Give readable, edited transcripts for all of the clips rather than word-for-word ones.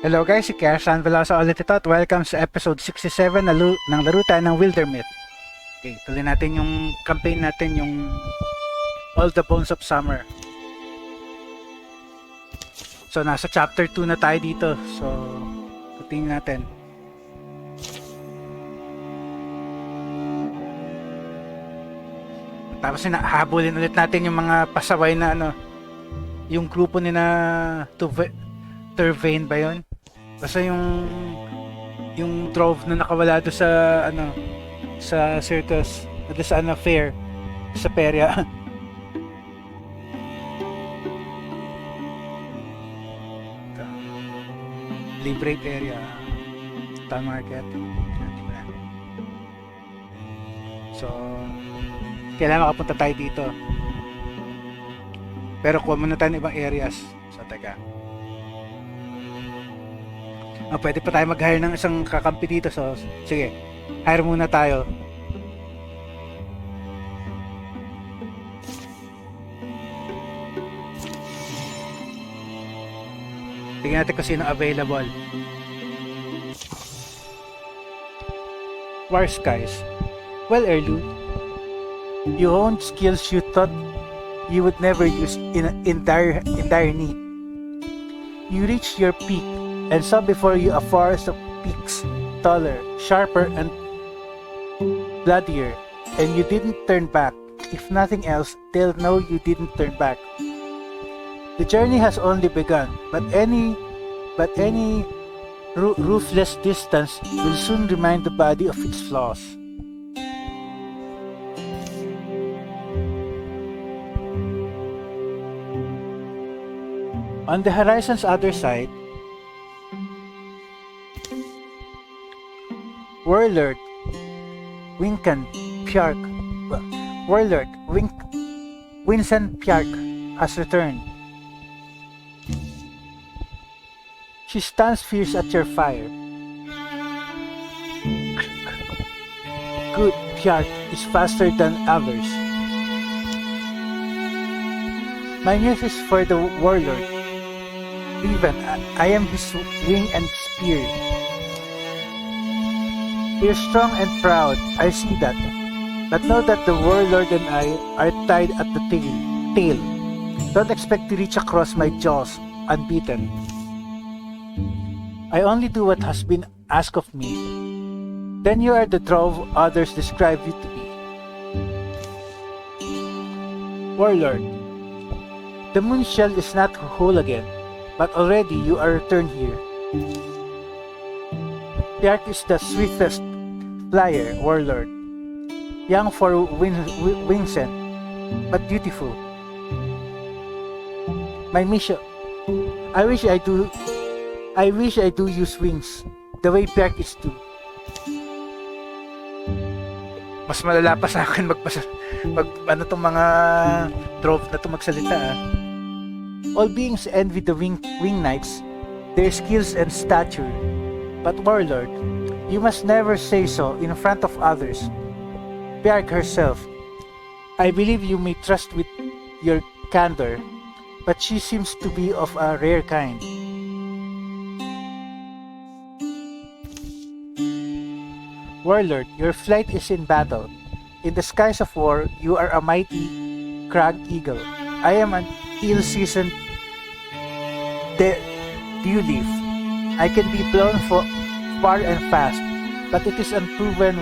Hello guys, si Kersan Velosa ulit ito at welcome sa episode 67 ng laro tayo ng Wildermyth. Okay, tuloy natin yung campaign natin, yung All the Bones of Summer. So nasa chapter 2 na tayo dito, so tingnan natin. Tapos habulin ulit natin yung mga pasaway na yung grupo ni na Tervain ba yun? Basta yung drove na nakawala doon sa sa circus, doon sa fair sa perya. Libre area, town market. So kailangan makapunta tayo dito, pero kuha muna tayo ng ibang areas. So teka, pwede pa tayo mag-hire ng isang kakampi dito. So sige, hire muna tayo. Tingnan natin kung sino available. War Skies. Well, Erlou, you honed skills you thought you would never use in dire need. You reached your peak and saw before you a forest of peaks, taller, sharper, and bloodier, and you didn't turn back. If nothing else, they'll know you didn't turn back. The journey has only begun, but any ruthless distance will soon remind the body of its flaws. On the horizon's other side, Warlord Winston Pjark has returned. She stands fierce at your fire. Good Pjark is faster than others. My news is for the warlord. Even I am his wing and spear. You're strong and proud, I see that. But know that the warlord and I are tied at the tail. Don't expect to reach across my jaws unbeaten. I only do what has been asked of me. Then you are the drove others describe you to be. Warlord, the moon shell is not whole again, but already you are returned here. Pjark is the swiftest flyer, Warlord. Young for Winston, but beautiful. My mission. I wish I do use wings the way Pjark is too. Mas malala pa sa akin tong mga drove na to magsalita. All beings envy the wing knights, their skills and stature. But Warlord, you must never say so in front of others. Pjark herself, I believe you may trust with your candor, but she seems to be of a rare kind. Warlord, your flight is in battle. In the skies of war, you are a mighty crag eagle. I am an ill-seasoned dew leaf. I can be blown far and fast, but it is unproven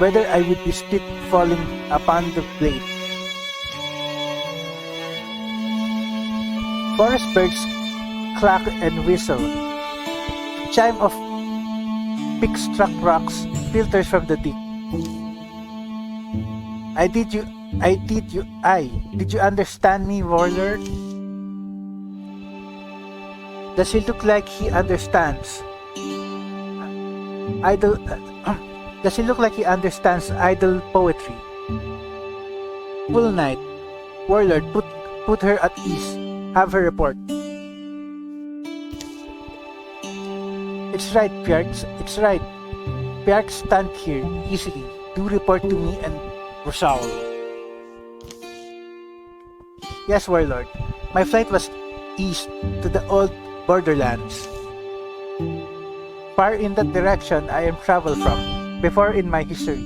whether I would be split falling upon the blade. Forest birds clack and whistle. Chime of pick-struck rocks filters from the deep. Did you understand me, Warlord? Does he look like he understands? Does he look like he understands idle poetry? Full night. Warlord, put her at ease. Have her report. It's right, Pjark. It's right. Pjark, stand here easily. Do report to me and Rosaul. Yes, Warlord. My flight was east to the old borderlands. far in that direction I am traveled from, before in my history.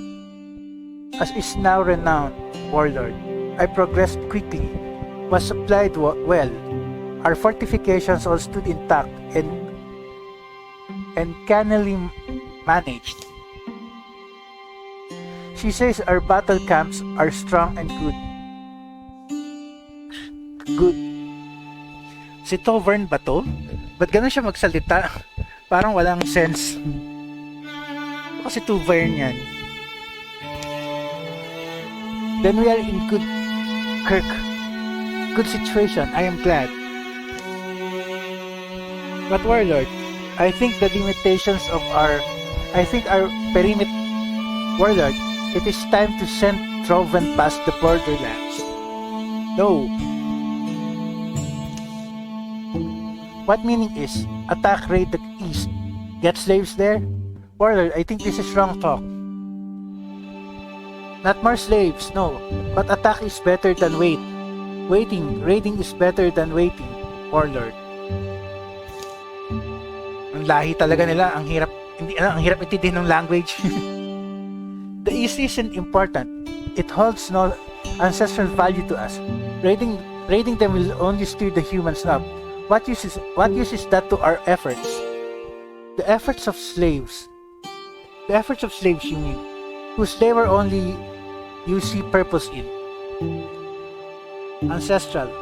As is now renowned warlord, I progressed quickly, was supplied well. Our fortifications all stood intact and cannily managed. She says our battle camps are strong and good. Good. Si Tovern ba to? Ba't ganun siya magsalita? Parang walang sense. Kasi Tovern yan. Then we are in good situation. I am glad. But warlord, I think the limitations of our perimeter. Warlord, it is time to send Troven past the borderlands. No. What meaning is attack raid the east? Get slaves there? Warlord, I think this is wrong talk. Not more slaves, no. But attack is better than wait. Raiding is better than waiting, warlord. Ang lahi talaga nila, ang hirap intindihin ng language. The east isn't important. It holds no ancestral value to us. Raiding them will only stir the humans up. What use is that to our efforts? The efforts of slaves, you mean, whose labor only you see purpose in. My ancestral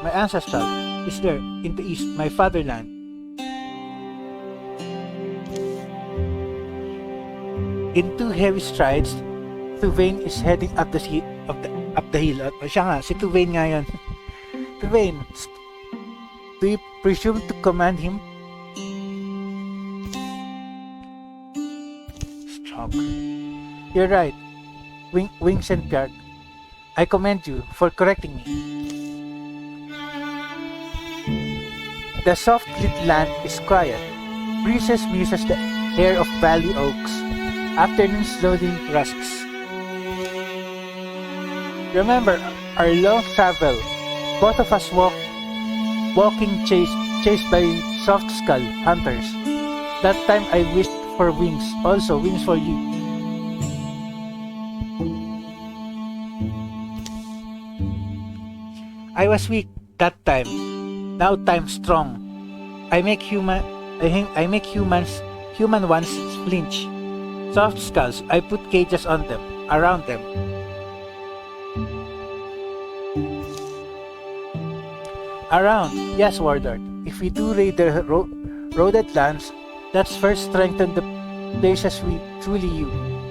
is there in the east, my fatherland. In 2 heavy strides, Tuvain is heading up the hill. Siya nga, si Tuvain nga yan. Tuvain, do you presume to command him? Strong. You're right, Wings and Pierre. I commend you for correcting me. The soft-lit land is quiet. Breezes muses the air of valley oaks. Afternoon slowly rusks. Remember our long travel. Both of us walking chased by soft skull hunters. That time I wished for wings, also wings for you. I was weak that time. Now time strong. I make human ones flinch. Soft skulls, I put cages on them, around them. Around, yes, warlord. If we do raid the roaded lands, let's first strengthen the places we truly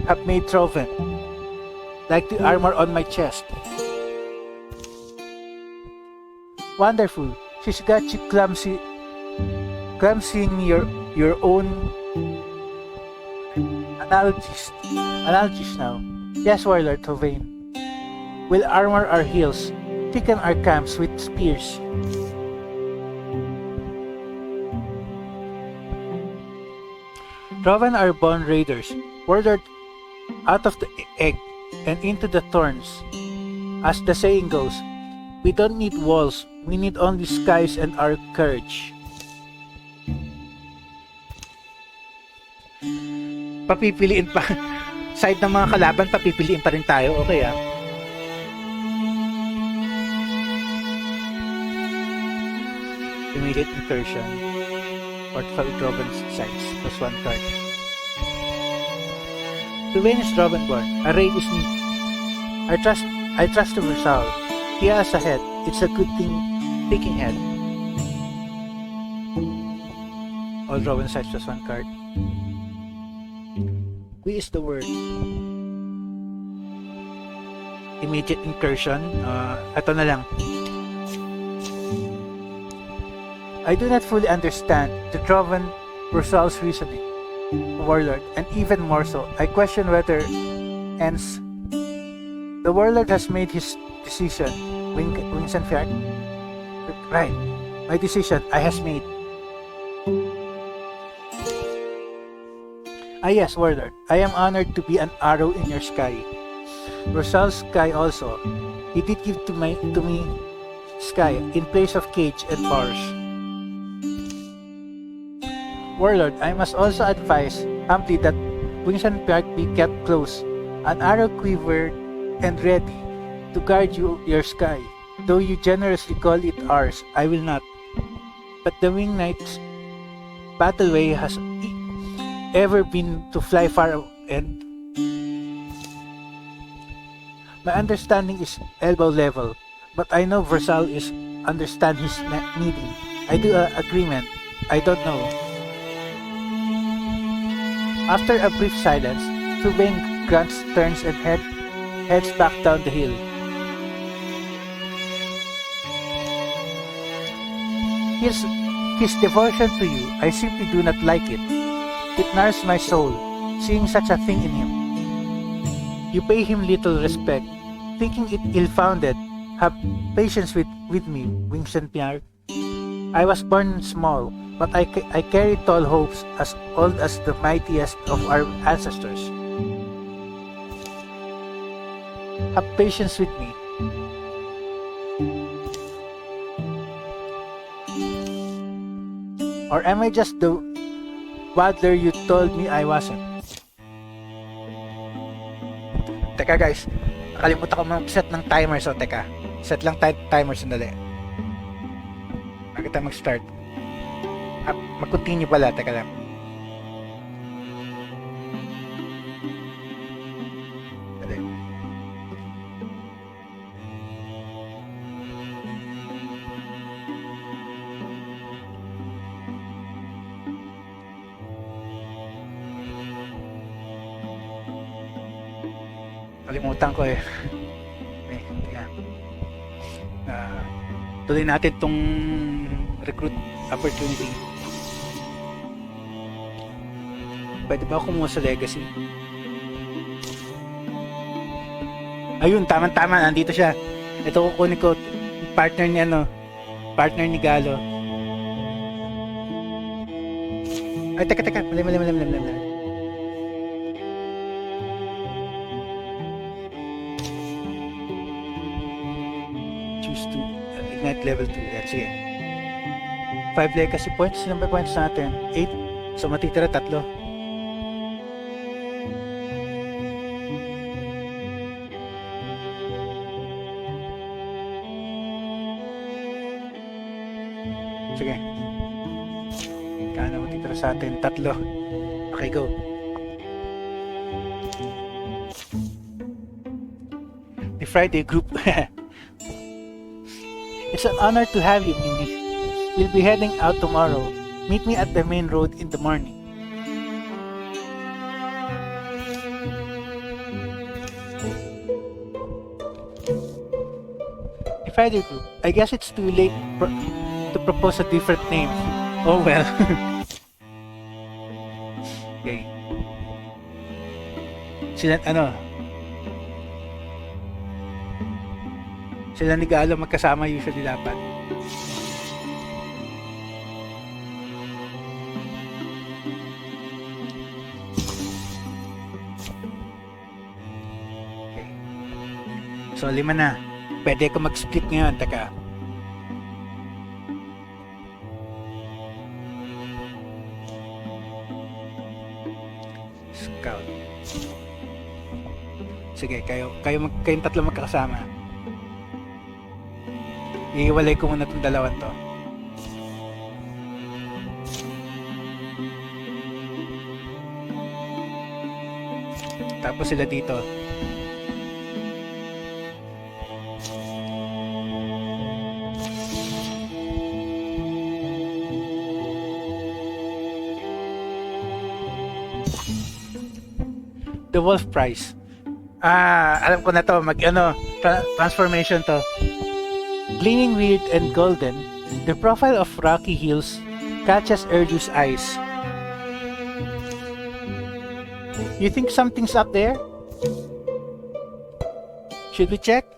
have made Troven, like the armor on my chest. Wonderful. She's got you clumsying your own analogies now. Yes, warlord Troven. We'll armor our heels, thicken our camps with spears. Troven are born raiders, warlord, out of the egg and into the thorns. As the saying goes, we don't need walls, we need only skies and our courage. Papipiliin pa side ng mga kalaban, papipiliin pa rin tayo. Okay Immediate incursion. Portfolio Troven sides plus 1 card. Tuvain is Trovenborn. A raid is neat. I trust the Versal. He has a head. It's a good thing taking head. All Troven sides plus 1 card. We is the word. Immediate incursion. Ito na lang. I do not fully understand the Troven Versal's reasoning, warlord, and even more so, I question whether ends. The warlord has made his decision. Wings and Fjord? Right. My decision I has made. Yes, warlord. I am honored to be an arrow in your sky. Versal's sky also. He did give to me sky in place of cage and bars. Warlord, I must also advise humbly that Wings and Park be kept close, an arrow quivered and ready to guard your sky. Though you generously call it ours, I will not. But the Wing Knight's battleway has ever been to fly far, and my understanding is elbow level, but I know Versal is understand his needing. I do agreement. I don't know. After a brief silence, Tubain grunts, turns and heads back down the hill. His devotion to you, I simply do not like it. It gnaws my soul, seeing such a thing in him. You pay him little respect, thinking it ill-founded. Have patience with me, Wings and Pierre. I was born small, but I carry tall hopes as old as the mightiest of our ancestors. Have patience with me. Or am I just the waddler you told me I wasn't? Teka guys, nakalimutan ko mag-set ng timer, so teka. Set lang timer sandali. Bago tayo mag-start. Mag-continue pala, teka lang. Dali. Kalimutan ko eh. Tuloy natin tong recruit opportunity. Pwede ba ako kumuha sa legacy? Ayun, tama-tama, nandito siya. Ito kukunin ko, partner ni Galo. Ay, teka, mali. Level 2, yan, sige. 5 legacy points, number points natin 8, so matitira 3. Sige, kano matitira sa atin? 3. Okay, go. The Friday group. It's an honor to have you, Mimi. We'll be heading out tomorrow. Meet me at the main road in the morning. If I do, I guess it's too late to propose a different name. Oh well. Okay. Sila ni Galo magkasama usually dapat. Okay. So 5 na. Pwede ko mag-split ngayon. Taka. Scout. Sige, kayong tatlo magkakasama. Iiwalay ko muna itong dalawan to. Tapos sila dito. The Wolf Prize. Alam ko na to. Transformation to. Gleaming weird and golden, the profile of rocky hills catches Erlou's eyes. You think something's up there? Should we check?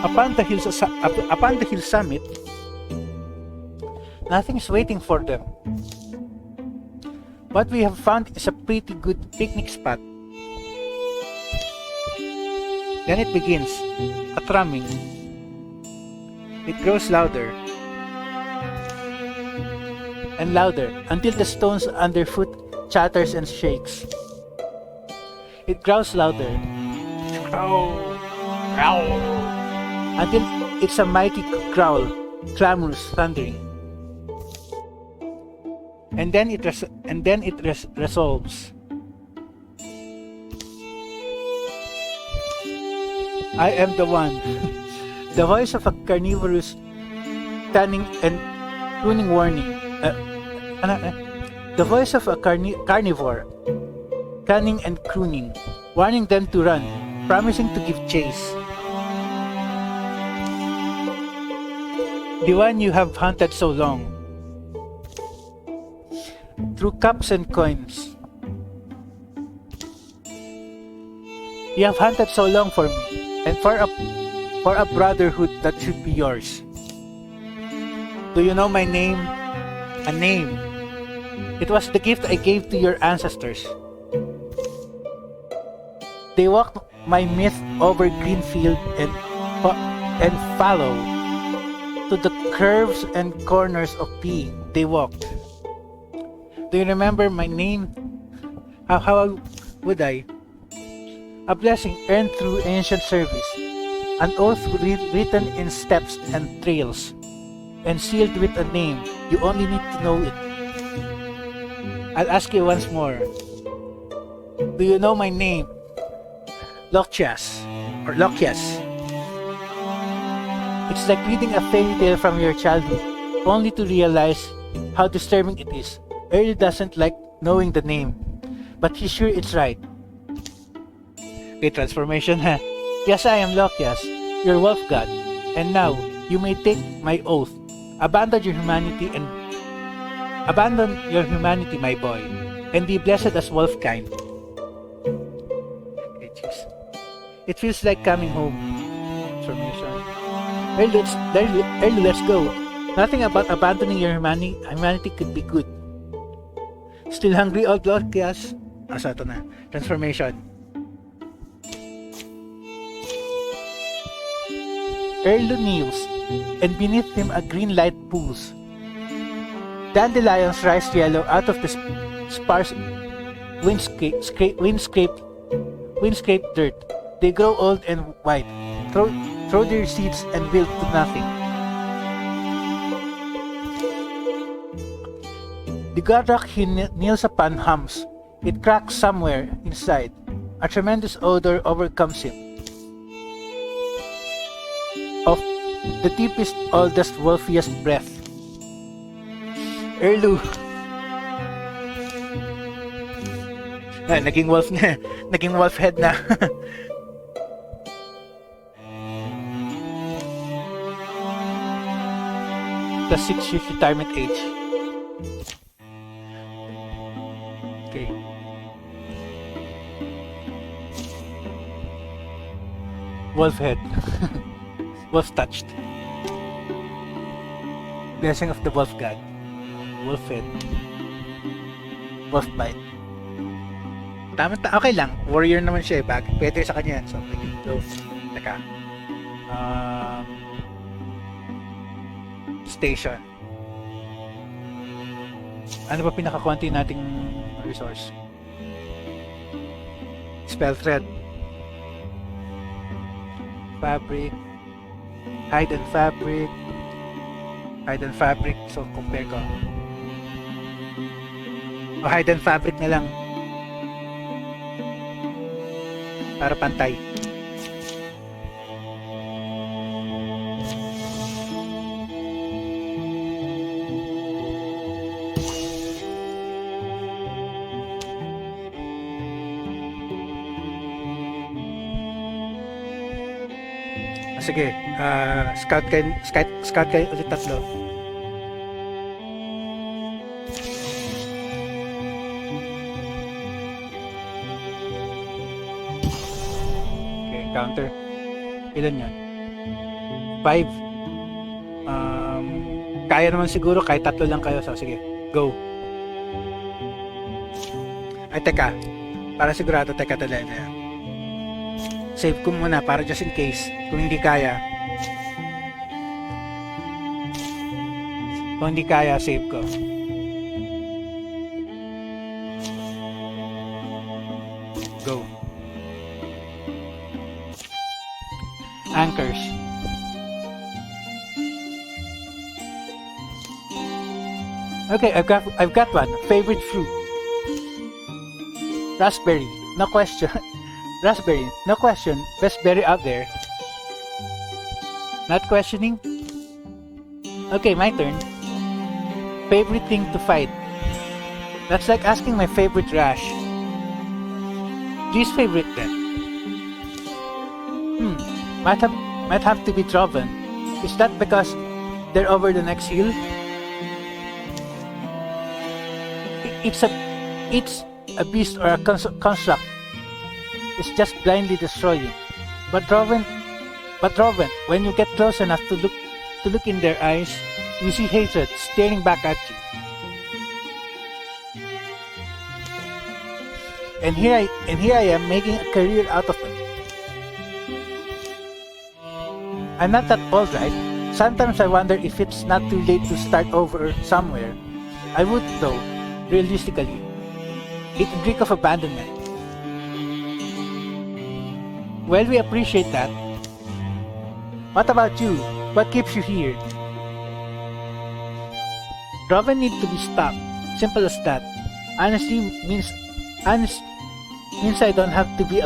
Upon the hill summit, nothing's waiting for them. What we have found is a pretty good picnic spot. Then it begins, a thrumming. It grows louder. and louder until the stones underfoot chatters and shakes. It growls louder, until it's a mighty growl, clamorous, thundering. And then it resolves. I am the one. The voice of a carnivorous, cunning and crooning warning. The voice of a carnivore, cunning and crooning, warning them to run, promising to give chase. The one you have hunted so long, through cups and coins. You have hunted so long for me, and for a brotherhood that should be yours. Do you know my name? A name. It was the gift I gave to your ancestors. They walked my myth over green field and fallow. To the curves and corners of being they walked. Do you remember my name? How would I? A blessing earned through ancient service, an oath written in steps and trails, and sealed with a name. You only need to know it. I'll ask you once more. Do you know my name? Lokias, or Lokias. It's like reading a fairy tale from your childhood, only to realize how disturbing it is. Erlou doesn't like knowing the name, but he's sure it's right. Okay, transformation, huh? Yes, I am Lokias, your wolf god, and now you may take my oath. Abandon your humanity, my boy, and be blessed as wolf kind. Okay, jeez. It feels like coming home. Transformation. Erlou, let's go. Nothing about abandoning your humanity could be good. Still hungry, old Lokias? So ito na. Transformation. Erlou kneels, and beneath him a green light pools. Dandelions rise yellow out of the sparse wind-scraped dirt. They grow old and white, throw their seeds and wilt to nothing. The god rock he kneels upon hums. It cracks somewhere inside. A tremendous odor overcomes him. Of the deepest, oldest, wolfiest breath. Erlou. Naging wolf na. Naging wolf head na. The 6 years retirement age. Okay. Wolf head. Wolf touched. Blessing of the wolf god. Wolf head. Wolf bite. Okay lang. Warrior naman siya eh. Pwede sa kanya yan. So, teka. Station. Ano ba pinakakonti nating resource? Spell thread. Fabric. Hide and fabric. Hide and fabric. So, compare ko. O, hide and fabric na lang. Para pantay. Sige, scout kayo ulit tatlo. Okay, counter. Ilan yan? 5. Kaya naman siguro kahit tatlo lang kayo. So, sige, go. Ay, teka. Para sigurado, teka talaga. Save ko muna para just in case kung hindi kaya. Kung hindi kaya, save ko. anchors. Okay, I've got one. Favorite fruit. Raspberry. No question. Raspberry. No question. Best berry out there. Not questioning? Okay, my turn. Favorite thing to fight. That's like asking my favorite rash. Least favorite then. Might have to be Droven. Is that because they're over the next hill? It's a beast or a construct. It's just blindly destroying. But Droven, when you get close enough to look in their eyes, you see hatred staring back at you. And here I am making a career out of it. I'm not that old, right? Sometimes I wonder if it's not too late to start over somewhere. I would, though, realistically. It would reek of abandonment. Well, we appreciate that. What about you? What keeps you here? Droven need to be stopped. Simple as that. Honestly means I don't have to be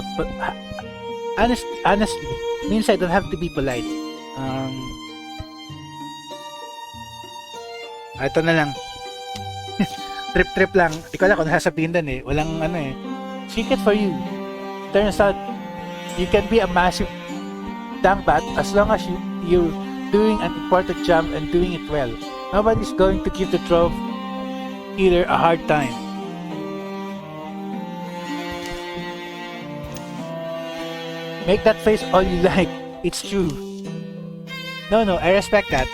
honestly means I don't have to be polite. Ito na lang. Trip lang. Di ko alam kung sasabihin doon eh. Walang ano eh. Secret for you. Turns out, you can be a massive dangbat as long as you're doing an important job and doing it well. Nobody's going to give the trove either a hard time. Make that face all you like. It's true. No, I respect that.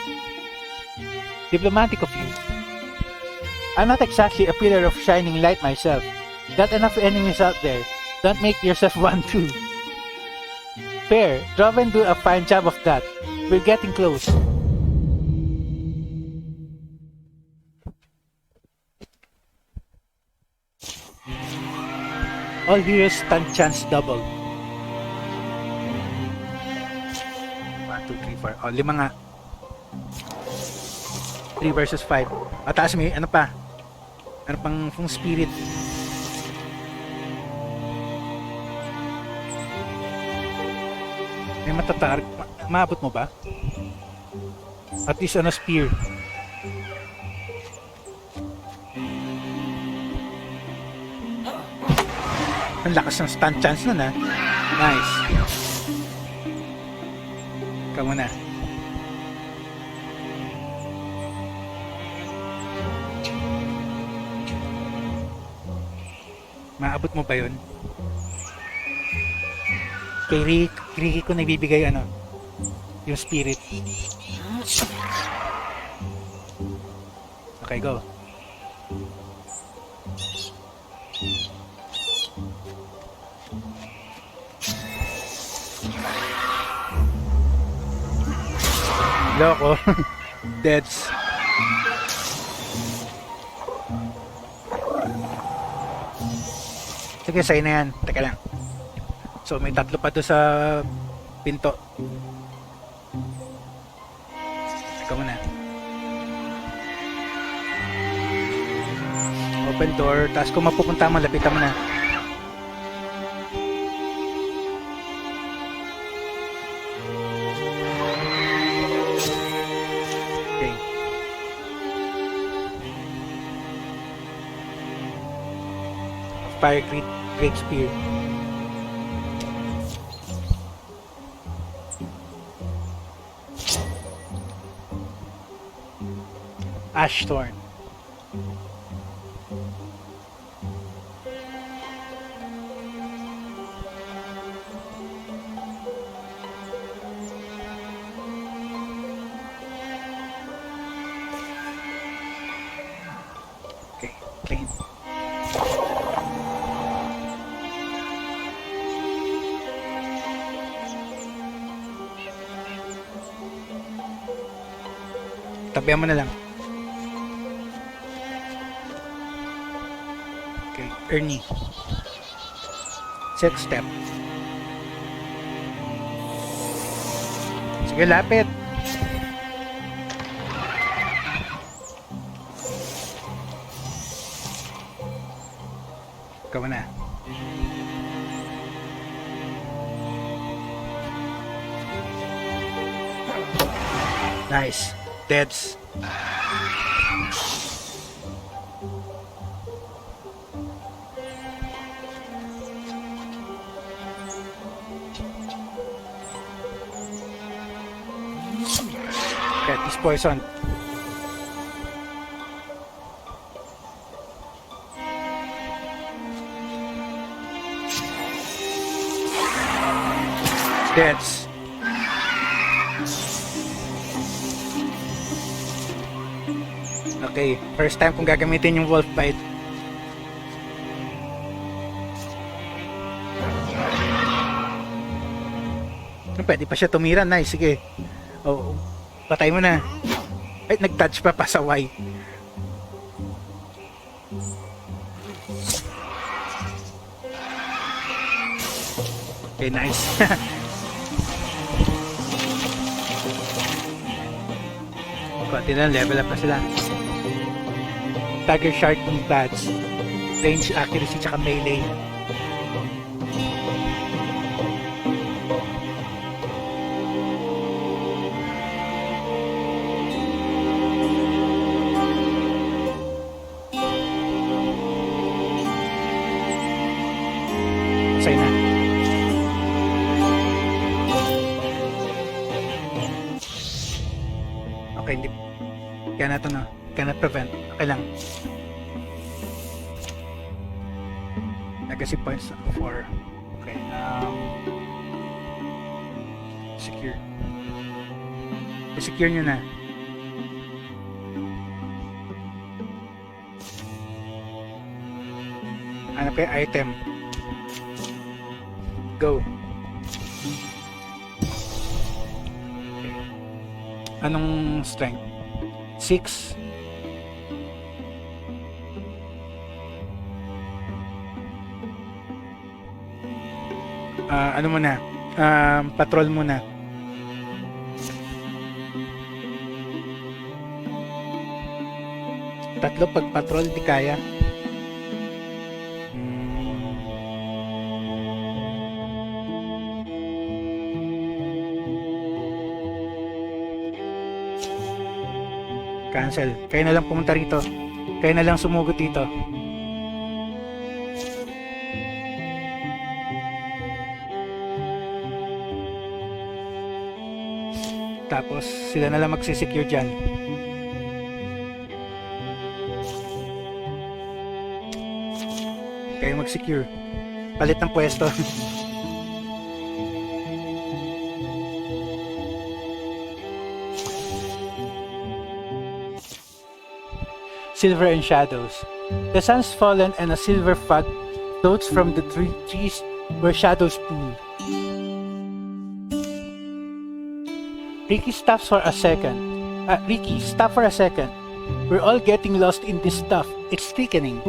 Diplomatic of you. I'm not exactly a pillar of shining light myself. Got enough enemies out there. Don't make yourself one too. Fair. Droven do a fine job of that. We're getting close. All heroes stand chance double. 1, 2, 3, 4. Oh, 5 nga. 3 versus 5. Mataas may ano pa? Ano pang spirit? May matatar. Maabot mo ba? At least ano spear. Ang lakas ng stun chance nun ha. Nice. Ikaw muna. Maabot mo ba yun? Kay Ricky ko nagbibigay ano, yung spirit. Okay, go. Loko. Deads. Sige, sa'yo na yan. Teka lang. So, may 3 pa doon sa pinto. Teka muna. Open door. Tapos kung mapupunta mo, lapitan mo na. Okay. Fire Great Spear. Ashthorn. Okay, clean. Tabihan mo na lang. Okay, Ernie. Set step. Sige, lapit. Ikaw na. Nice. Deads. Get this poison. Deads. Okay, first time kong gagamitin yung wolf bite. Pwede pa siya tumira. Nice, sige. Oh, patay mo na. Ay, nag-touch pa, pasaway. Okay, nice. Konti na, level up na sila. Tiger Shark ng pads. Range, accuracy, tsaka melee. Say na. Okay, hindi. Kaya na ito na. Cannot prevent. Okay lang. Legacy points 4. Okay. Secure. I-secure nyo na. Hanap kayo item. Go. Okay. Anong strength? 6. Ano muna? Patrol muna. Tatlo pag patrol di kaya. Cancel. Kayo na lang pumunta rito. Kayo na lang sumugot dito. Tapos sila na lang magsisecure dyan. Kayo mag-secure. Palit ng pwesto. Silver and shadows. The sun's fallen and a silver fog floats from the trees where shadows pool. Ricky stops for a second. Ricky, stop for a second. We're all getting lost in this stuff. It's thickening.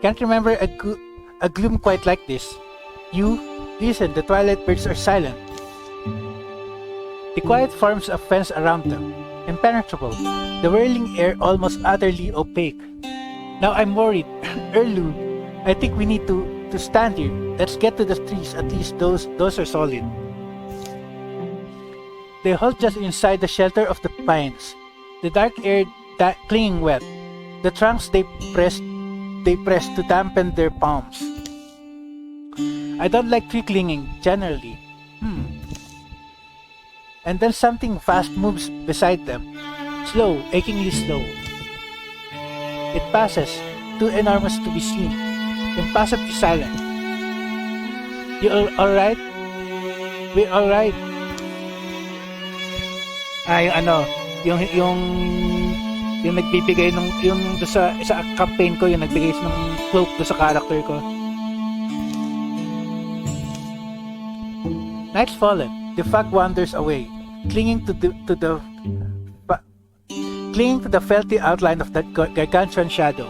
Can't remember a gloom quite like this. You, listen, the twilight birds are silent. The quiet forms a fence around them, impenetrable, the whirling air almost utterly opaque. Now I'm worried. Erlou, I think we need to stand here. Let's get to the trees, at least those are solid. They halt just inside the shelter of the pines, the dark air clinging wet, the trunks they press to dampen their palms. I don't like tree clinging, generally. And then something fast moves beside them, slow, achingly slow. It passes, too enormous to be seen, impossibly silent. You alright? We're alright. Yung nagbibigay yung sa campaign ko, yung nagbigay ng cloak do sa character ko. Night's fallen. The fog wanders away, clinging to the felty outline of that gargantuan shadow.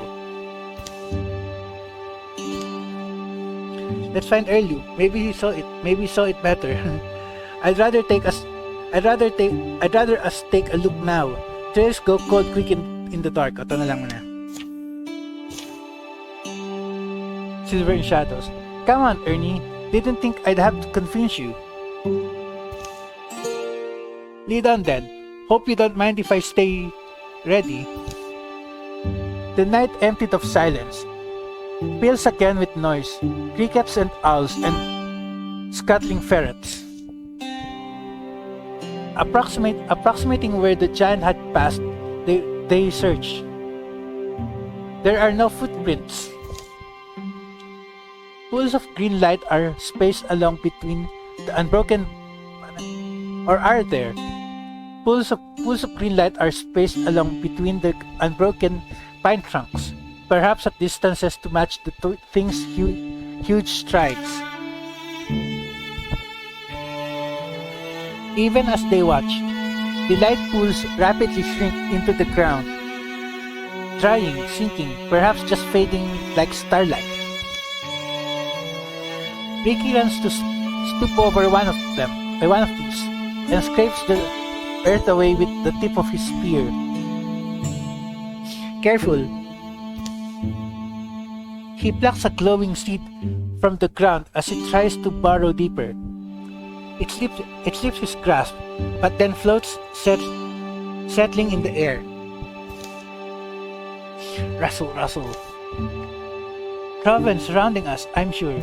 Let's find Erlou. Maybe he saw it. Maybe he saw it better. I'd rather us take a look now. Trails go cold quick in the dark. Ito na lang muna. Silver in shadows. Come on, Ernie. Didn't think I'd have to convince you. Lead on then. Hope you don't mind if I stay ready. The night emptied of silence. Fills again with noise, crickets and owls and scuttling ferrets. Approximating where the giant had passed, they search. There are no footprints. Pools of green light are spaced along between the unbroken, or are there? Pools of green light are spaced along between the unbroken pine trunks, perhaps at distances to match the thing's huge strides. Even as they watch, the light pools rapidly shrink into the ground, drying, sinking, perhaps just fading like starlight. Ricky runs to stoop over one of these, and scrapes the earth away with the tip of his spear. Careful. He plucks a glowing seed from the ground as he tries to burrow deeper. It slips his grasp, but then floats, settling in the air. Rustle, rustle. Coven surrounding us, I'm sure.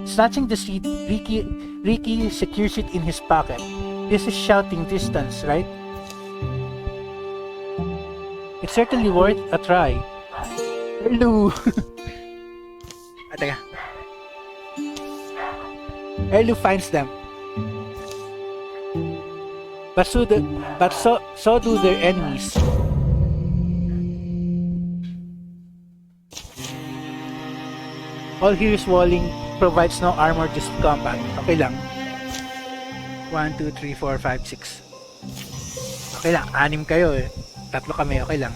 Snatching the seed, Ricky secures it in his pocket. This is shouting distance, right? It's certainly worth a try. Erlou! Teka. Erlou finds them. But so do their enemies. All here is walling, provides no armor, just combat. Okay lang. 1, 2, 3, 4, 5, 6. Okay lang, 6 kayo eh. 3 kami, okay lang.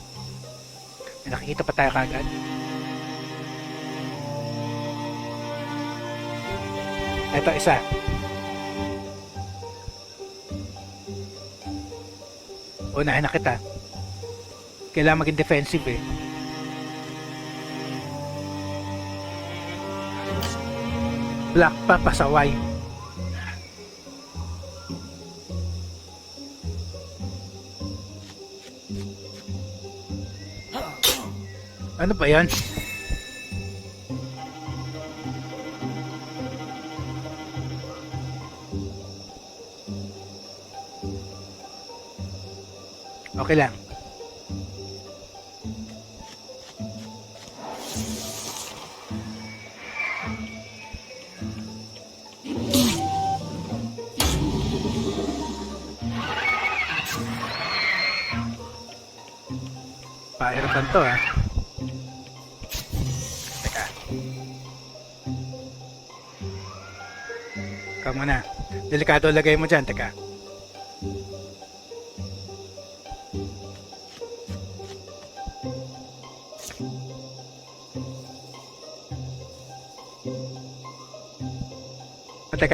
May nakikita pa tayo kagad. Ito, isa. Unahin na kita. Kailangan maging defensive eh. Black pa, pasaway. Ano ba yan? Okay lang. Pahirapan to ah. Teka. Ikaw muna. Delikado lagay mo dyan. Teka.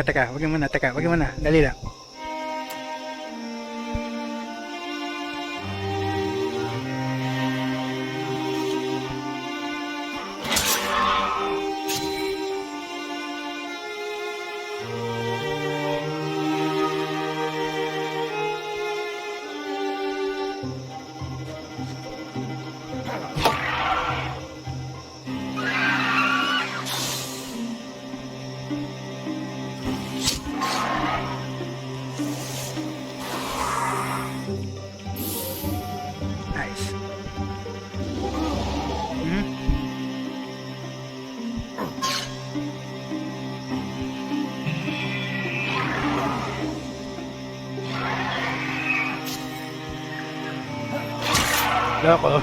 Teka. Wag mo na. Dali lang. Laro.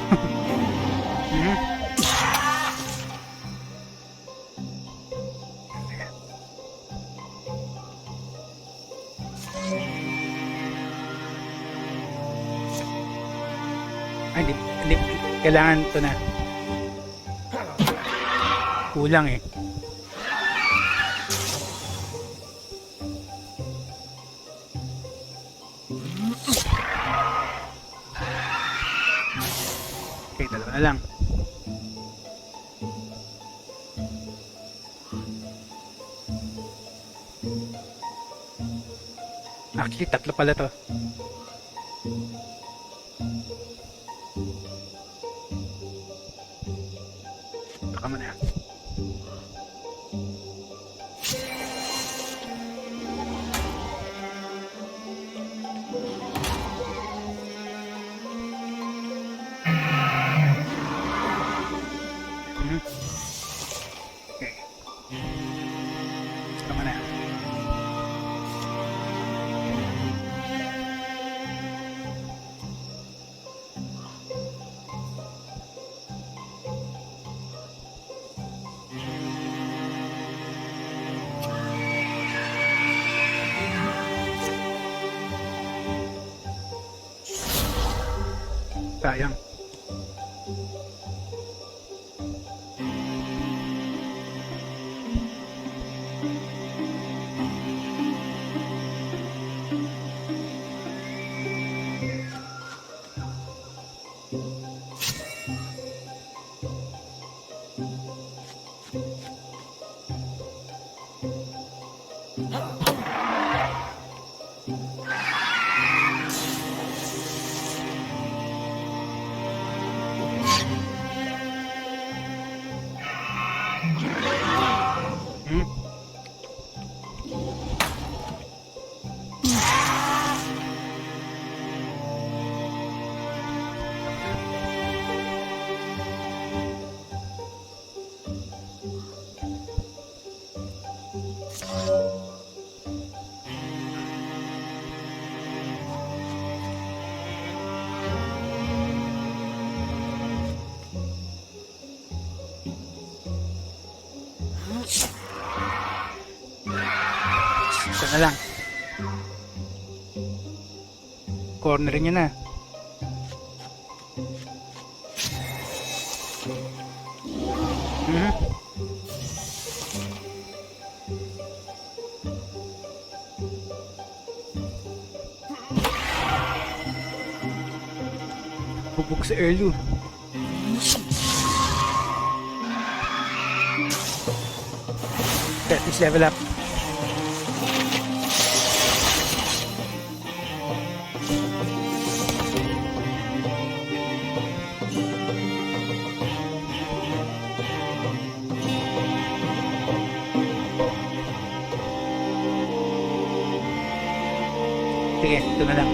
Ay, hindi. Kailangan ito na. Kulang eh. dalawa na lang. Actually, tatlo pala to. Baka mo na. Okay. Baka na. Sayang. Ito na lang. Cornerin nyo na. Bubuk sa Erlou. Let this level up. Sige, ito na lang.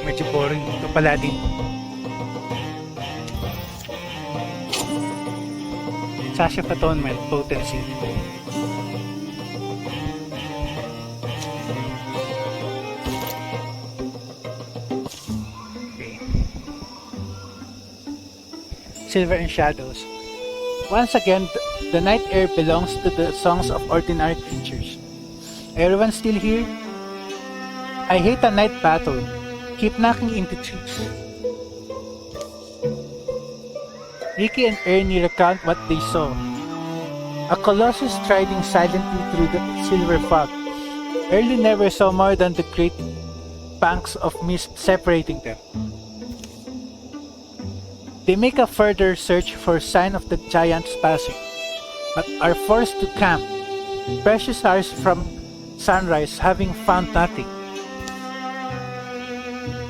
Medyo boring ito pala din. Sasha of Atonement, Potency. Silver and Shadows. Once again, the night air belongs to the songs of ordinary creatures. Everyone still here? I hate a night battle. Keep knocking into trees. Ricky and Ernie recount what they saw. A colossus striding silently through the silver fog. Erlou never saw more than the great banks of mist separating them. They make a further search for sign of the giant's passing, but are forced to camp, precious hours from sunrise having found nothing.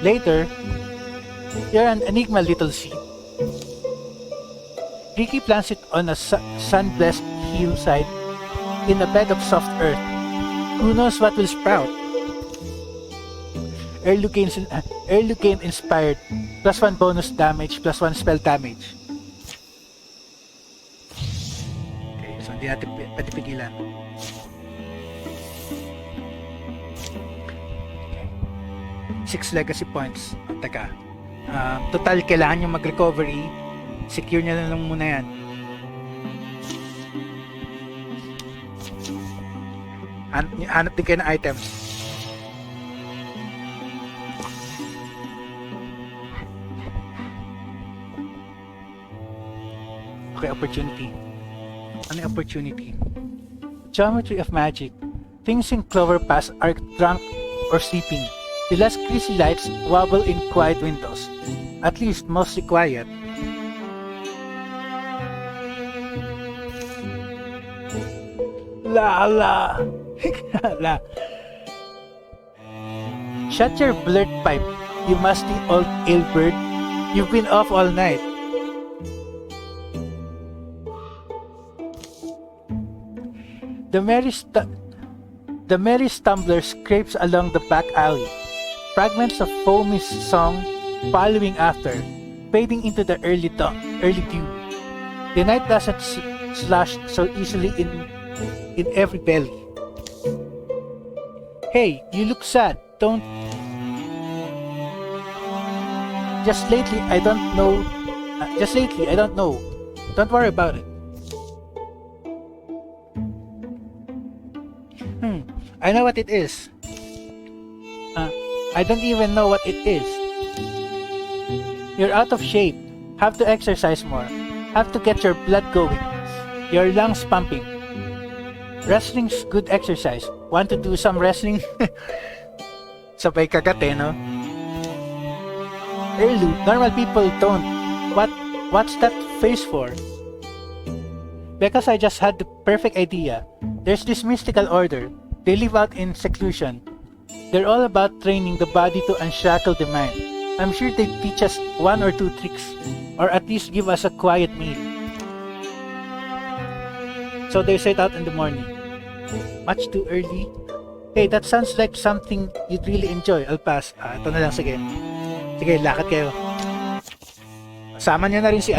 Later, hear an enigma little seed. Ricky plants it on a sun-blessed hillside in a bed of soft earth. Who knows what will sprout? Erlou gained inspired, +1 bonus damage, +1 spell damage. Okay, so hindi natin pwede pigilan. Okay. 6 legacy points. Teka. Total, kailangan nyo mag-recovery. Secure nyo na lang muna yan. Hanap din kayo ng items. Okay, opportunity. an opportunity. Geometry of magic. Things in Clover Pass are drunk or sleeping. The less greasy lights wobble in quiet windows. At least mostly quiet. La la. La. Shut your blurt pipe, you musty old bird. You've been off all night. The merry stumbler scrapes along the back alley. Fragments of foamy song following after, fading into the early dew. The night doesn't slush so easily in every belly. Hey, you look sad, don't... Just lately, I don't know. Don't worry about it. I know what it is. I don't even know what it is. You're out of shape. Have to exercise more. Have to get your blood going. Your lungs pumping. Wrestling's good exercise. Want to do some wrestling? Sabay kagat eh, no? Erlou, normal people don't. What's that face for? Because I just had the perfect idea. There's this mystical order. They live out in seclusion. They're all about training the body to unshackle the mind. I'm sure they teach us 1 or 2 tricks, or at least give us a quiet meal. So they set out in the morning. Much too early? Hey, that sounds like something you'd really enjoy. I'll pass. Ito na lang, sige. Sige, lakad kayo. Sama niya na rin si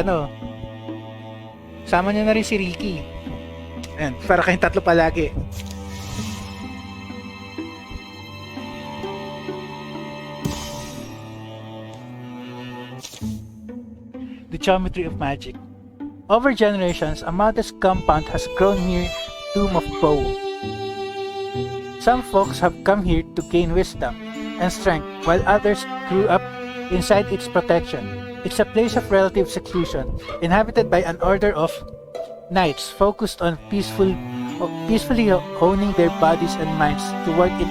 Sama niya na rin si Ricky. Ayan, para kayong tatlo palagi. The geometry of magic. Over generations, a modest compound has grown near Tomb of Bow. Some folks have come here to gain wisdom and strength, while others grew up inside its protection. It's a place of relative seclusion, inhabited by an order of knights focused on peacefully honing their bodies and minds to work in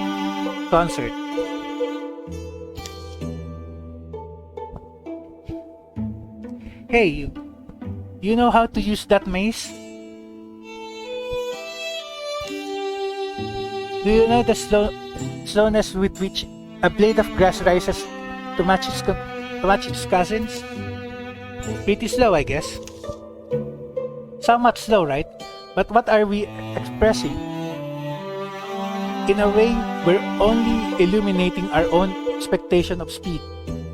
concert. Hey, you know how to use that mace? Do you know the slowness with which a blade of grass rises to match its cousins? Pretty slow, I guess. Somewhat slow, right? But what are we expressing? In a way, we're only illuminating our own expectation of speed.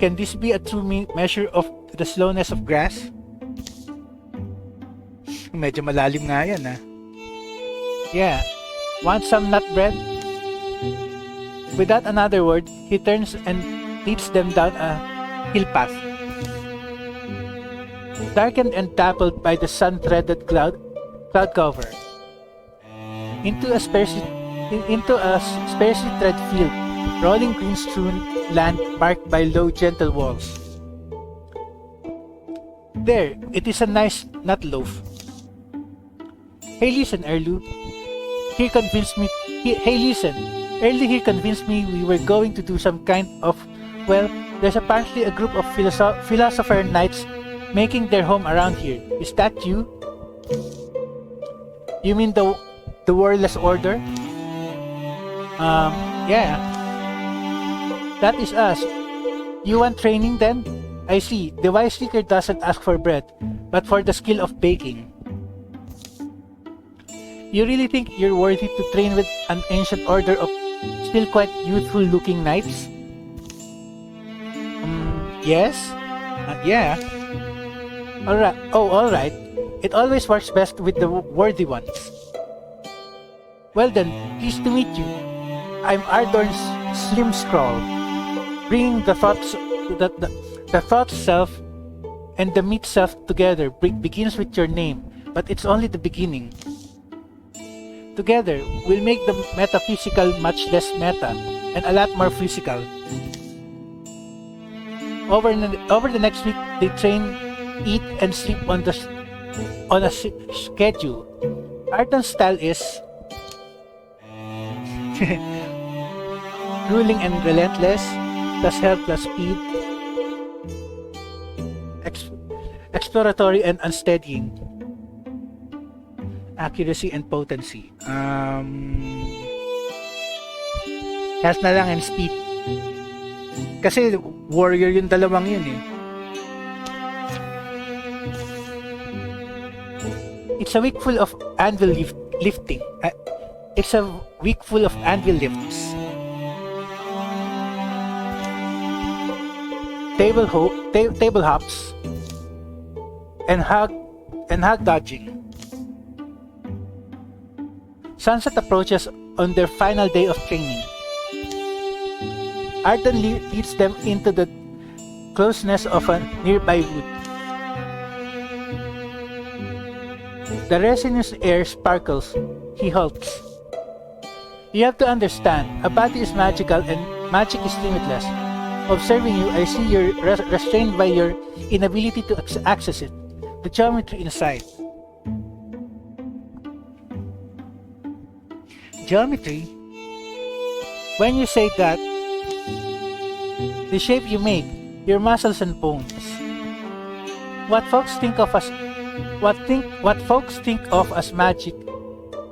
Can this be a true measure of the slowness of grass? Medyo malalim nga yan, ha? Yeah. Want some nut bread? Without another word, he turns and leads them down a hill path. Darkened and dappled by the sun-threaded cloud cover. Into a sparsely tread field, rolling green-strewn land marked by low, gentle walls. There, it is a nice nut loaf. Hey, listen, Erlou. Erlou here convinced me we were going to do some kind of, well, there's apparently a group of philosopher knights making their home around here. Is that you? You mean the Warless Order? Yeah. That is us. You want training then? I see. The wise seeker doesn't ask for bread, but for the skill of baking. You really think you're worthy to train with an ancient order of still quite youthful-looking knights? Yes? Yeah. Alright. It always works best with the worthy ones. Well then, pleased to meet you. I'm Ardorn's Slim Scroll, bringing the thought self and the meat self together begins with your name, but it's only the beginning. Together, we'll make the metaphysical much less meta and a lot more physical. Over the next week, they train, eat, and sleep on a schedule. Arden's style is ruling and relentless, plus health plus speed, exploratory and unsteadying, accuracy and potency. Health na lang and speed. Kasi warrior yung dalawang yun eh. It's a week full of anvil lifting. It's a week full of anvil lifts. Table hops and hug dodging. Sunset approaches on their final day of training. Arden leads them into the closeness of a nearby wood. The resinous air sparkles. He halts. You have to understand, a body is magical and magic is limitless. Observing you, I see you're restrained by your inability to access it. The geometry inside. Geometry? When you say that, the shape you make, your muscles and bones. What folks think of as magic,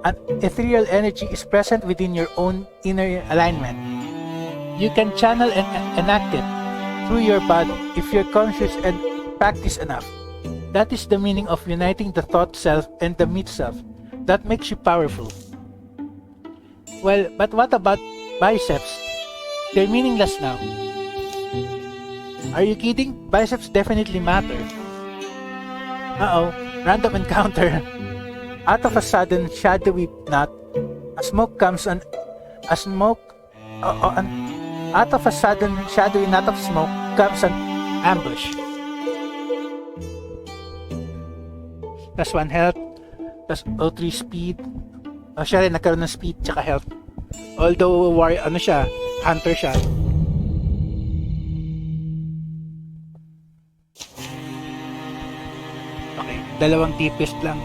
an ethereal energy is present within your own inner alignment. You can channel and enact it through your body if you're conscious and practice enough. That is the meaning of uniting the thought self and the myth self. That makes you powerful. Well, but what about biceps? They're meaningless now. Are you kidding? Biceps definitely matter. Uh-oh, random encounter. Out of a sudden shadowy knot, out of a sudden shadowy knot of smoke comes an ambush. Plus 1 health, plus 3 speed. Siya rin nagkaroon ng speed tsaka health. Although hunter siya. Okay, 2 tipist lang.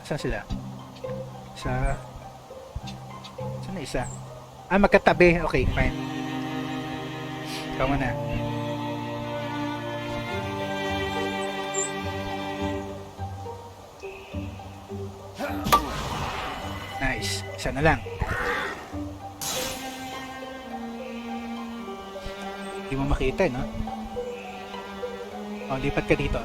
Saan sila? Saan na isa? Magkatabi. Okay, fine. Ikaw muna. Nice. Isa na lang. Hindi mo makita, no? Lipat ka dito.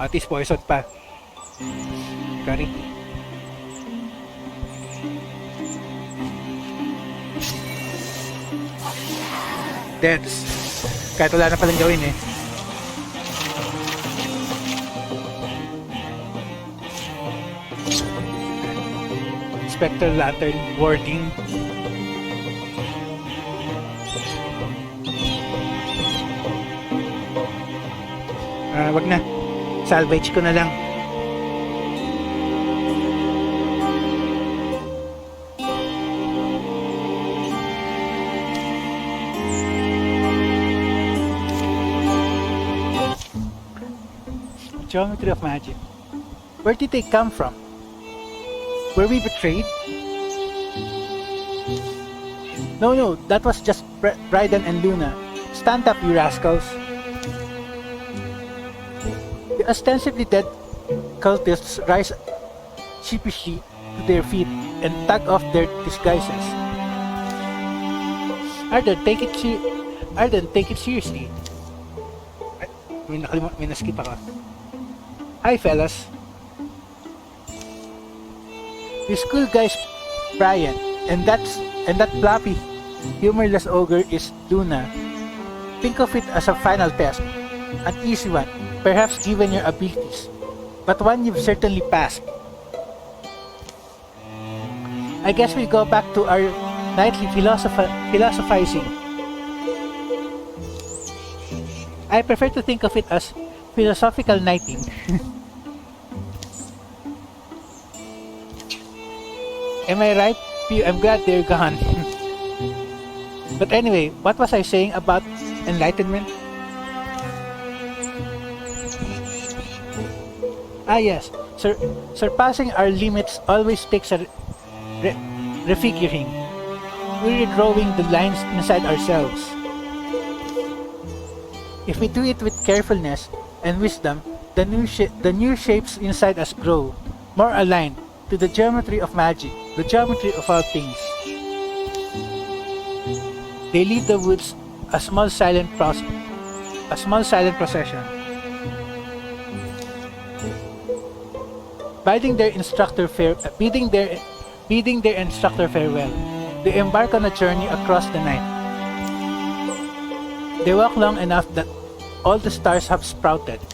At least poison pa. Kari. Deads. Kahit wala na palang gawin eh. Spectral Lantern warding. Wag na. Salvage ko na lang. Geometry of magic. Where did they come from? Were we betrayed? No, that was just Bryden and Luna. Stand up, you rascals. The ostensibly dead cultists rise sheepishly to their feet and tug off their disguises. Arden, take it seriously. May naskip ako. Hi, fellas. The school guy's Brian, and that floppy, humorless ogre is Luna. Think of it as a final test, an easy one, perhaps given your abilities, but one you've certainly passed. I guess we go back to our nightly philosophizing. I prefer to think of it as philosophical knighting. Am I right? I'm glad they're gone. But anyway, what was I saying about enlightenment? Ah yes, surpassing our limits always takes a refiguring. We're redrawing the lines inside ourselves. If we do it with carefulness and wisdom, the new shapes inside us grow, more aligned to the geometry of magic, the geometry of all things. They leave the woods a small silent procession, bidding their instructor farewell. They embark on a journey across the night. They walk long enough that all the stars have sprouted.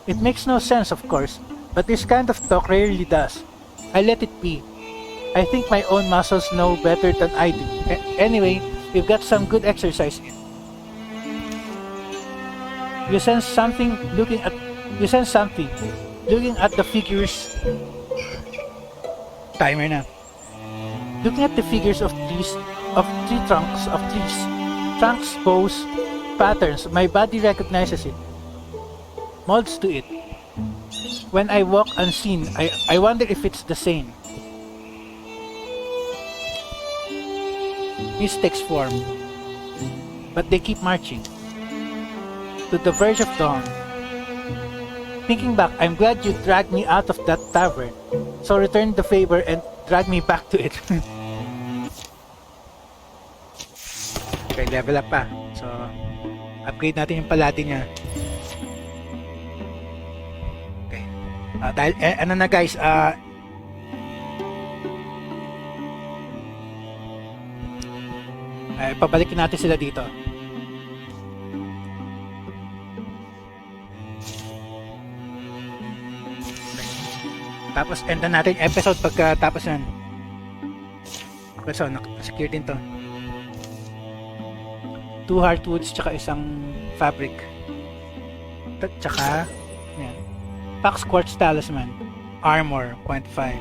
It makes no sense, of course, but this kind of talk rarely does. I let it be. I think my own muscles know better than I do. Anyway, we've got some good exercise in. You sense something looking at the figures. Timer na. Looking at the figures of trunks, bows, patterns, my body recognizes it, molds to it. When I walk unseen, I wonder if it's the same. Mystics form, but they keep marching to the verge of dawn. Thinking back, I'm glad you dragged me out of that tavern, so return the favor and drag me back to it. Okay, level up pa. So, upgrade natin yung paladin niya. Okay. Dahil, ano na guys, pabalikin natin sila dito. Tapos end na natin episode pagkatapos yan. So, nakasecure din to. 2 hardwoods tsaka isang fabric. Tsaka yan. Pax quartz talisman. Armor 0.5.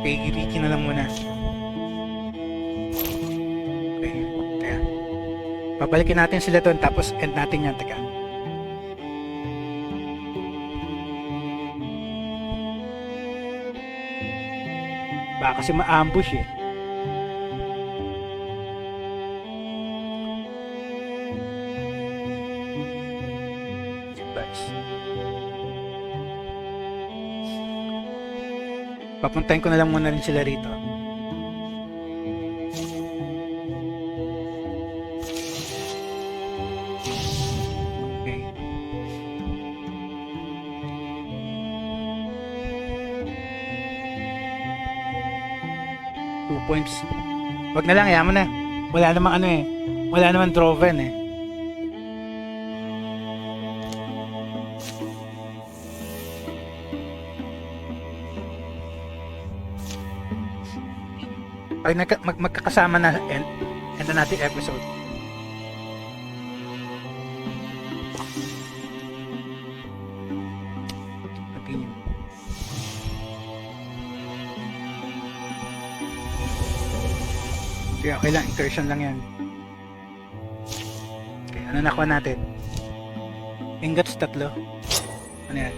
Okay, i-Ricky na lang muna. Okay, kaya pabalikin natin sila doon tapos end natin yan. Taga. Baka kasi ma-ambush eh. Papuntahin ko na lang muna rin sila rito. Okay. 2 points. Wag na lang, yaman na. Wala namang ano eh. Wala namang Droven eh. Pag magkakasama na end na natin episode. Continue. Sige, okay lang, incursion lang yan. Okay, ano nakuha natin? Ingots 3. Ano yan?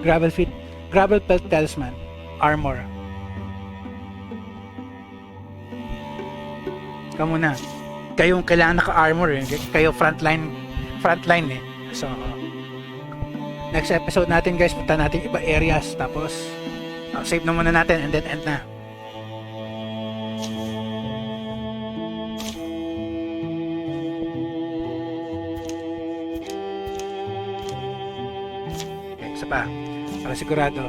Gravel pelt talisman. Armor. Kamu na. Kayong kailangan naka-armor eh. Kayo frontline eh. So, next episode natin guys, punta natin iba areas. Tapos, save na muna natin and then end na. Okay, isa pa. Para sigurado.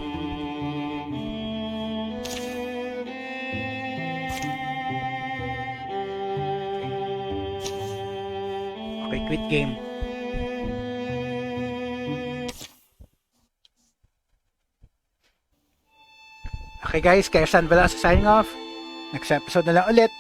Okay, quit game. Okay guys, kaya San Velas signing off. Next episode na lang ulit.